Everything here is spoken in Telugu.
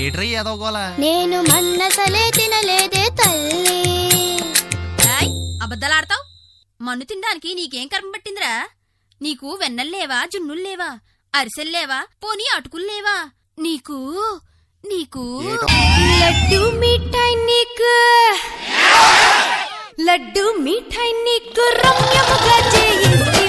ఏడ్రీ ఏదోగోలా నేను మన్నసలే తినలేదే తల్లి. అబద్ధాలాడతావు. మన్ను తినడానికి నీకేం కర్మ పట్టిందిరా? నీకు వెన్నల్లేవా, జున్నుల్లేవా, అరిసెల్లేవా, పోనీ అటుకుల్లేవా? నీకు నీకు లడ్డు మిఠాయి నీకు, లడ్డు మిఠాయి నీకు రమ్యముగా చేయిస్తే